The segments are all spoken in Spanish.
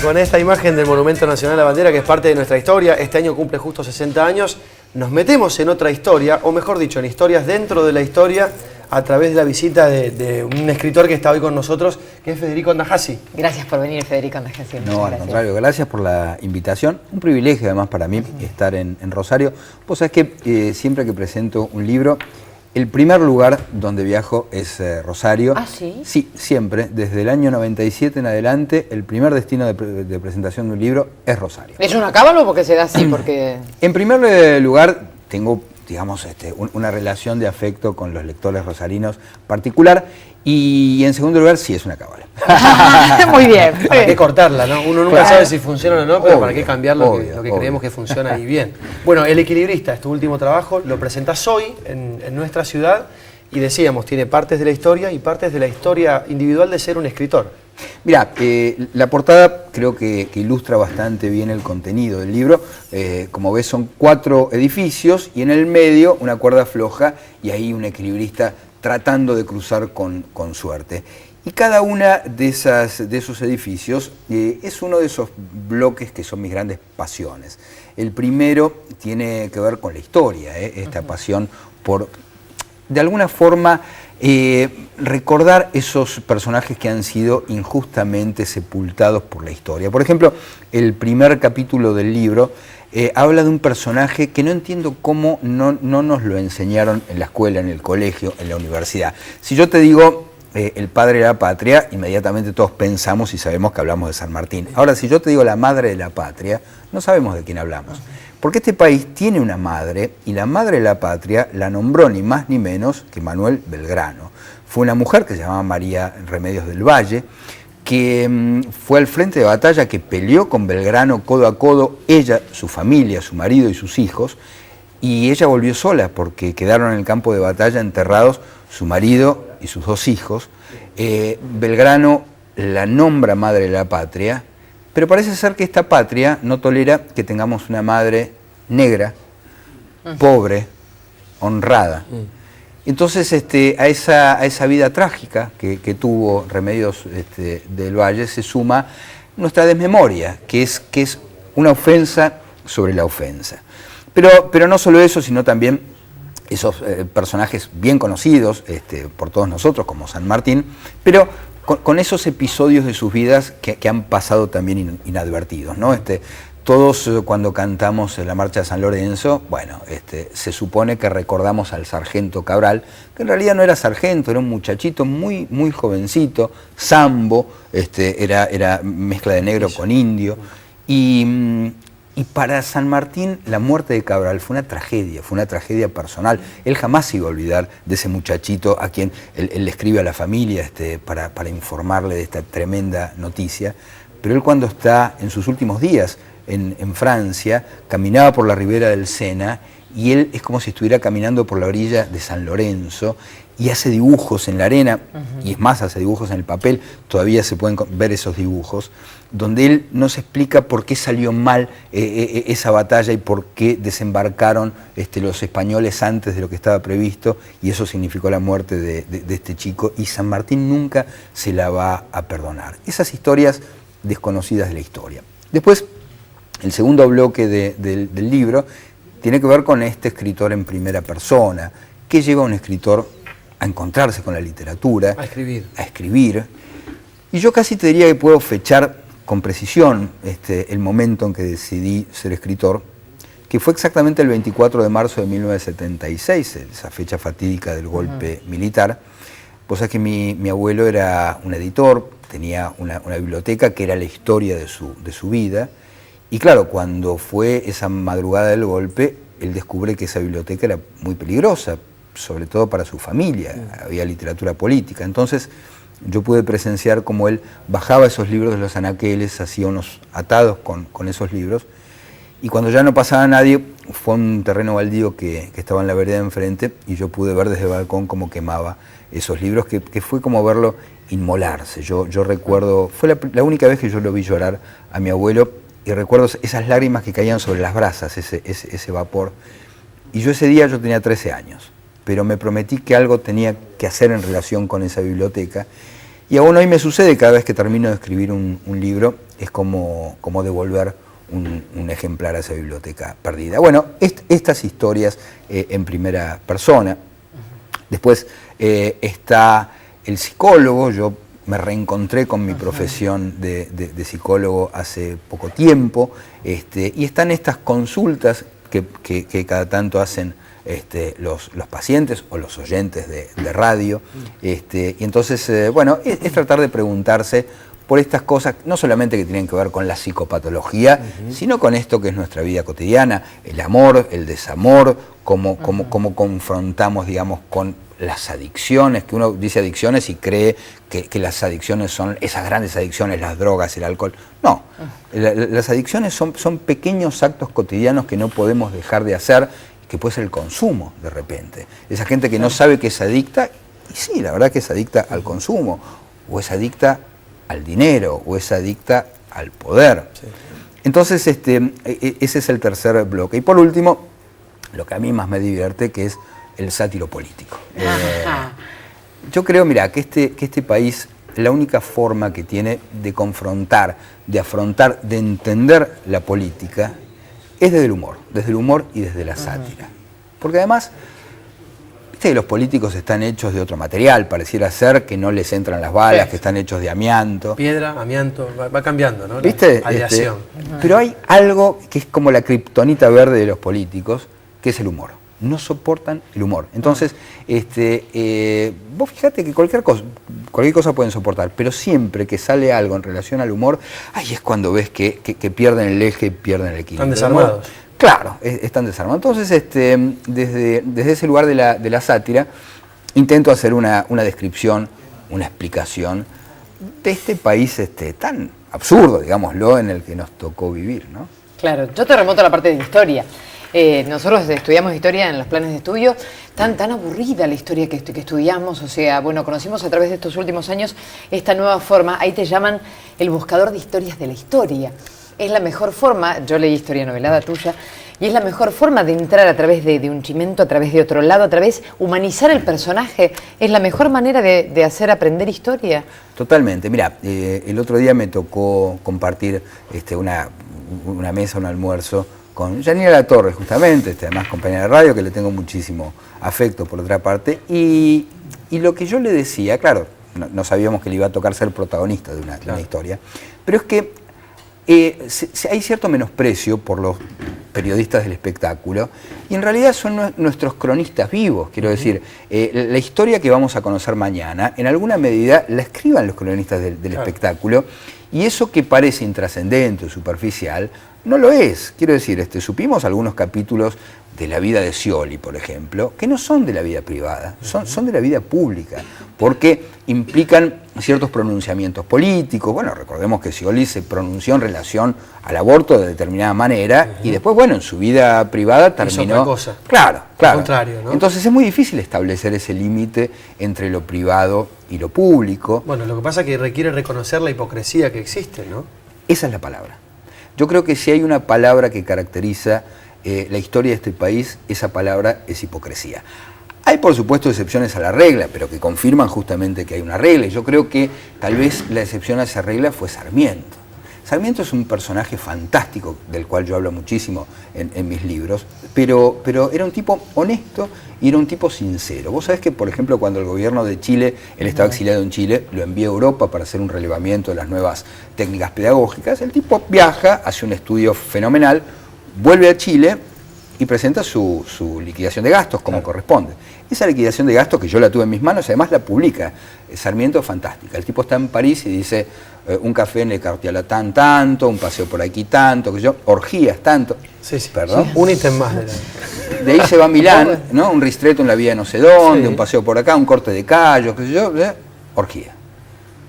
con esta imagen del Monumento Nacional a la Bandera, que es parte de nuestra historia, este año cumple justo 60 años, nos metemos en otra historia, o mejor dicho, en historias dentro de la historia, a través de la visita de un escritor que está hoy con nosotros, que es Federico Andajasi. Gracias por venir, Federico Andajasi. No, al contrario, gracias por la invitación. Un privilegio además para mí estar en Rosario. Vos sabés que siempre que presento un libro, el primer lugar donde viajo es Rosario. ¿Ah, sí? Sí, siempre. Desde el año 97 en adelante, el primer destino de presentación de un libro es Rosario. ¿Es una cábala o porque se da así? Porque... En primer lugar, tengo, digamos, una relación de afecto con los lectores rosarinos particular. Y en segundo lugar, sí es una cábala. Muy bien. ¿Para qué cortarla, no? Uno nunca sabe si funciona o no, pero Obvio, ¿para qué cambiar lo que obvio. creemos que funciona y bien? Bueno, El Equilibrista es tu último trabajo, lo presentás hoy en nuestra ciudad y decíamos, tiene partes de la historia y partes de la historia individual de ser un escritor. Mirá, la portada creo que ilustra bastante bien el contenido del libro. Como ves, son 4 edificios y en el medio una cuerda floja y ahí un equilibrista tratando de cruzar con suerte. Y cada una de esos edificios es uno de esos bloques que son mis grandes pasiones. El primero tiene que ver con la historia, esta pasión por, de alguna forma, recordar esos personajes que han sido injustamente sepultados por la historia. Por ejemplo, el primer capítulo del libro habla de un personaje que no entiendo cómo no nos lo enseñaron en la escuela, en el colegio, en la universidad. Si yo te digo el padre de la patria, inmediatamente todos pensamos y sabemos que hablamos de San Martín. Ahora, si yo te digo la madre de la patria, no sabemos de quién hablamos. Porque este país tiene una madre, y la madre de la patria la nombró ni más ni menos que Manuel Belgrano. Fue una mujer que se llamaba María Remedios del Valle, que fue al frente de batalla, que peleó con Belgrano codo a codo, ella, su familia, su marido y sus hijos, y ella volvió sola porque quedaron en el campo de batalla enterrados su marido y sus 2 hijos. Belgrano la nombra madre de la patria, pero parece ser que esta patria no tolera que tengamos una madre negra, pobre, honrada. Entonces a esa vida trágica que tuvo Remedios del Valle se suma nuestra desmemoria, que es una ofensa sobre la ofensa. Pero no solo eso, sino también esos personajes bien conocidos por todos nosotros, como San Martín, pero con esos episodios de sus vidas que han pasado también inadvertidos, ¿no? Todos cuando cantamos la marcha de San Lorenzo, bueno, se supone que recordamos al sargento Cabral, que en realidad no era sargento, era un muchachito muy, muy jovencito, sambo, era mezcla de negro con indio, y para San Martín la muerte de Cabral fue una tragedia personal. Él jamás se iba a olvidar de ese muchachito a quien él le escribe a la familia para informarle de esta tremenda noticia, pero él cuando está en sus últimos días en Francia, caminaba por la ribera del Sena y él es como si estuviera caminando por la orilla de San Lorenzo y hace dibujos en la arena, y es más, hace dibujos en el papel, todavía se pueden ver esos dibujos, donde él nos explica por qué salió mal esa batalla y por qué desembarcaron los españoles antes de lo que estaba previsto, y eso significó la muerte de este chico, y San Martín nunca se la va a perdonar. Esas historias desconocidas de la historia. Después, el segundo bloque del libro tiene que ver con este escritor en primera persona. ¿Qué lleva a un escritor a encontrarse con la literatura? A escribir. Y yo casi te diría que puedo fechar con precisión el momento en que decidí ser escritor, que fue exactamente el 24 de marzo de 1976, esa fecha fatídica del golpe militar. Vos sabés que mi abuelo era un editor, tenía una biblioteca que era la historia de su vida. Y claro, cuando fue esa madrugada del golpe, él descubre que esa biblioteca era muy peligrosa, sobre todo para su familia, había literatura política. Entonces yo pude presenciar cómo él bajaba esos libros de los anaqueles, hacía unos atados con esos libros, y cuando ya no pasaba nadie, fue un terreno baldío que estaba en la vereda de enfrente, y yo pude ver desde el balcón cómo quemaba esos libros, que fue como verlo inmolarse. Yo recuerdo, fue la única vez que yo lo vi llorar a mi abuelo, y recuerdo esas lágrimas que caían sobre las brasas, ese vapor. Y yo ese día, yo tenía 13 años, pero me prometí que algo tenía que hacer en relación con esa biblioteca. Y aún hoy me sucede, cada vez que termino de escribir un libro, es como devolver un ejemplar a esa biblioteca perdida. Bueno, estas historias en primera persona. Después está el psicólogo. Yo me reencontré con mi profesión de psicólogo hace poco tiempo, y están estas consultas que cada tanto hacen los pacientes o los oyentes de radio, y entonces, bueno, es tratar de preguntarse por estas cosas, no solamente que tienen que ver con la psicopatología, sino con esto que es nuestra vida cotidiana, el amor, el desamor, cómo confrontamos, digamos, con las adicciones, que uno dice adicciones y cree que las adicciones son esas grandes adicciones, las drogas, el alcohol. No, las adicciones son pequeños actos cotidianos que no podemos dejar de hacer, que puede ser el consumo de repente. Esa gente que no sabe que es adicta, y sí, la verdad que es adicta al consumo, o es adicta al dinero, o es adicta al poder. Sí. Entonces, ese es el tercer bloque. Y por último, lo que a mí más me divierte, que es el sátiro político. Yo creo, mira, que este país, la única forma que tiene de confrontar, de afrontar, de entender la política, es desde el humor y desde la sátira. Porque además, viste que los políticos están hechos de otro material, pareciera ser que no les entran las balas, que están hechos de amianto. Piedra, amianto, va cambiando, ¿no? ¿Viste? Aleación. Pero hay algo que es como la kriptonita verde de los políticos, que es el humor. No soportan el humor. Entonces, vos fíjate que cualquier cosa pueden soportar, pero siempre que sale algo en relación al humor, ahí es cuando ves que pierden el eje, pierden el equilibrio. Están desarmados. Claro, están desarmados. Entonces, desde ese lugar de la sátira, intento hacer una descripción, una explicación de este país tan absurdo, digámoslo, en el que nos tocó vivir, ¿no? Claro, yo te remonto a la parte de historia. Nosotros estudiamos historia en los planes de estudio, tan aburrida la historia que estudiamos, o sea, bueno, conocimos a través de estos últimos años esta nueva forma, ahí te llaman el buscador de historias de la historia. Es la mejor forma, yo leí historia novelada tuya, y es la mejor forma de entrar a través de un chimento, a través de otro lado, a través humanizar el personaje, es la mejor manera de hacer aprender historia. Totalmente, mira, el otro día me tocó compartir una mesa, un almuerzo, con Yanira Latorre, justamente, además compañera de radio, que le tengo muchísimo afecto por otra parte, y lo que yo le decía, claro, no sabíamos que le iba a tocar ser protagonista de una historia, pero es que hay cierto menosprecio por los periodistas del espectáculo, y en realidad son nuestros cronistas vivos, quiero decir, la historia que vamos a conocer mañana, en alguna medida la escriban los cronistas del espectáculo, y eso que parece intrascendente o superficial, no lo es. Quiero decir, supimos algunos capítulos de la vida de Scioli, por ejemplo, que no son de la vida privada, son de la vida pública, porque implican ciertos pronunciamientos políticos. Bueno, recordemos que Scioli se pronunció en relación al aborto de determinada manera, y después, bueno, en su vida privada terminó... Hizo otra cosa. Claro. Al contrario, ¿no? Entonces es muy difícil establecer ese límite entre lo privado y lo público. Bueno, lo que pasa es que requiere reconocer la hipocresía que existe, ¿no? Esa es la palabra. Yo creo que si hay una palabra que caracteriza la historia de este país, esa palabra es hipocresía. Hay, por supuesto, excepciones a la regla, pero que confirman justamente que hay una regla. Y yo creo que tal vez la excepción a esa regla fue Sarmiento. Sarmiento es un personaje fantástico, del cual yo hablo muchísimo en mis libros, pero era un tipo honesto y era un tipo sincero. Vos sabés que, por ejemplo, cuando el gobierno de Chile, él estaba exiliado en Chile, lo envía a Europa para hacer un relevamiento de las nuevas técnicas pedagógicas, el tipo viaja, hace un estudio fenomenal, vuelve a Chile y presenta su liquidación de gastos como corresponde. Esa liquidación de gastos, que yo la tuve en mis manos, además la publica Sarmiento, fantástica. El tipo está en París y dice, un café en Le Quartier tanto, un paseo por aquí tanto, que yo, orgías tanto. Sí, perdón. Sí. Un ítem más. De ahí se va a Milán, ¿no? Un ristretto en la vía de no sé dónde, un paseo por acá, un corte de callos, qué sé yo, orgía.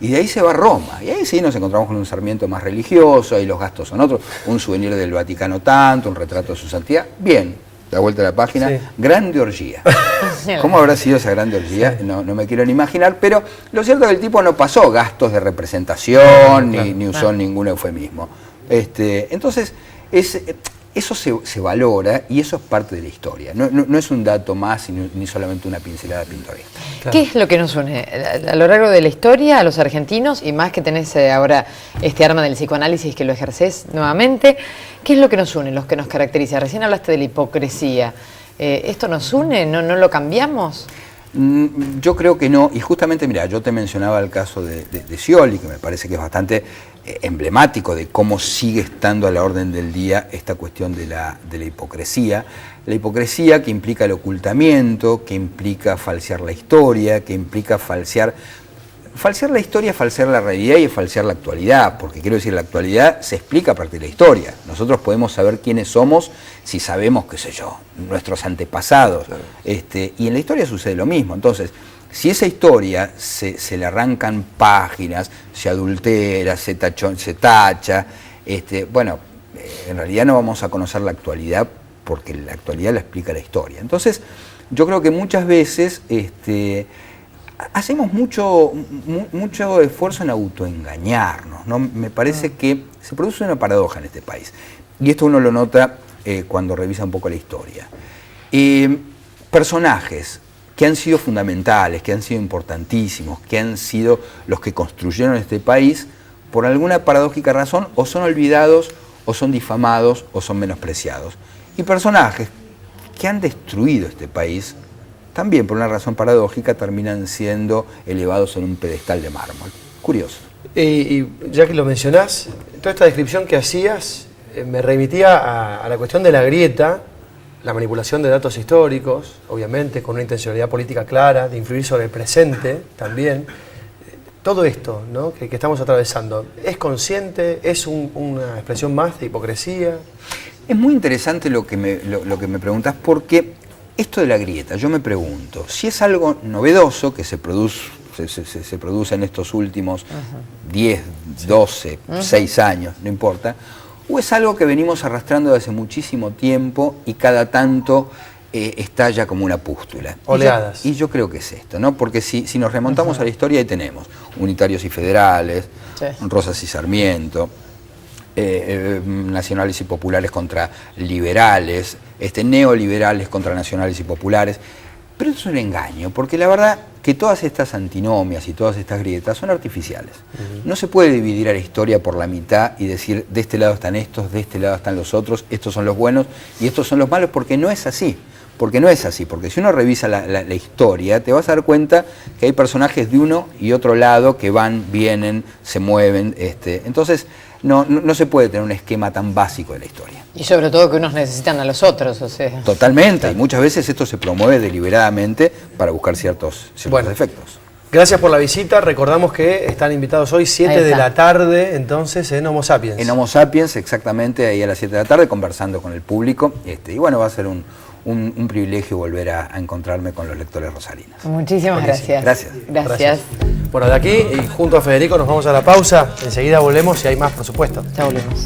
Y de ahí se va a Roma, y ahí sí nos encontramos con un Sarmiento más religioso, ahí los gastos son otros, un souvenir del Vaticano tanto, un retrato de su santidad, bien, da vuelta a la página, grande orgía. ¿Cómo habrá sido esa grande orgía? No me quiero ni imaginar, pero lo cierto es que el tipo no pasó gastos de representación, ni usó ningún eufemismo. Entonces, eso se valora y eso es parte de la historia. No es un dato más ni solamente una pincelada pintoresca. Claro. ¿Qué es lo que nos une a lo largo de la historia a los argentinos, y más que tenés ahora este arma del psicoanálisis que lo ejercés nuevamente? ¿Qué es lo que nos une, lo que nos caracteriza? Recién hablaste de la hipocresía. ¿Esto nos une? ¿No lo cambiamos? Yo creo que no, y justamente, mira, yo te mencionaba el caso de Scioli, que me parece que es bastante emblemático de cómo sigue estando a la orden del día esta cuestión de la hipocresía. La hipocresía que implica el ocultamiento, que implica falsear la historia, que implica falsear la historia, falsear la realidad y falsear la actualidad, porque quiero decir, la actualidad se explica a partir de la historia. Nosotros podemos saber quiénes somos si sabemos, qué sé yo, nuestros antepasados. Claro. Y en la historia sucede lo mismo. Entonces, si esa historia se le arrancan páginas, se adultera, se tacha, bueno, en realidad no vamos a conocer la actualidad porque la actualidad la explica la historia. Entonces, yo creo que muchas veces hacemos mucho esfuerzo en autoengañarnos, ¿no? Me parece que se produce una paradoja en este país. Y esto uno lo nota cuando revisa un poco la historia. Personajes que han sido fundamentales, que han sido importantísimos, que han sido los que construyeron este país, por alguna paradójica razón, o son olvidados, o son difamados, o son menospreciados. Y personajes que han destruido este país, también por una razón paradójica, terminan siendo elevados en un pedestal de mármol. Curioso. Y ya que lo mencionás, toda esta descripción que hacías me remitía a la cuestión de la grieta, la manipulación de datos históricos, obviamente con una intencionalidad política clara, de influir sobre el presente también. Todo esto, ¿no?, que estamos atravesando, ¿es consciente? ¿Es una expresión más de hipocresía? Es muy interesante lo que me preguntas, porque esto de la grieta, yo me pregunto, si es algo novedoso que se produce en estos últimos 10, 12, 6 años, no importa, o es algo que venimos arrastrando desde hace muchísimo tiempo y cada tanto estalla como una pústula. Oleadas. Y yo creo que es esto, ¿no? Porque si nos remontamos a la historia, ahí tenemos unitarios y federales, sí, Rosas y Sarmiento, nacionales y populares contra liberales, neoliberales contra nacionales y populares. Pero eso es un engaño, porque la verdad que todas estas antinomias y todas estas grietas son artificiales. No se puede dividir a la historia por la mitad y decir, de este lado están estos, de este lado están los otros, estos son los buenos y estos son los malos, porque no es así. Porque si uno revisa la historia, te vas a dar cuenta que hay personajes de uno y otro lado que van, vienen, se mueven. Entonces, no se puede tener un esquema tan básico de la historia. Y sobre todo que unos necesitan a los otros, o sea. Totalmente, y muchas veces esto se promueve deliberadamente para buscar ciertos defectos. Gracias por la visita. Recordamos que están invitados hoy 7 de la tarde, entonces, en Homo Sapiens. En Homo Sapiens, exactamente, ahí a las 7 de la tarde, conversando con el público. Y bueno, va a ser un privilegio volver a encontrarme con los lectores rosarinos. Muchísimas gracias. Gracias. Bueno, de aquí, y junto a Federico, nos vamos a la pausa. Enseguida volvemos y hay más, por supuesto. Ya volvemos.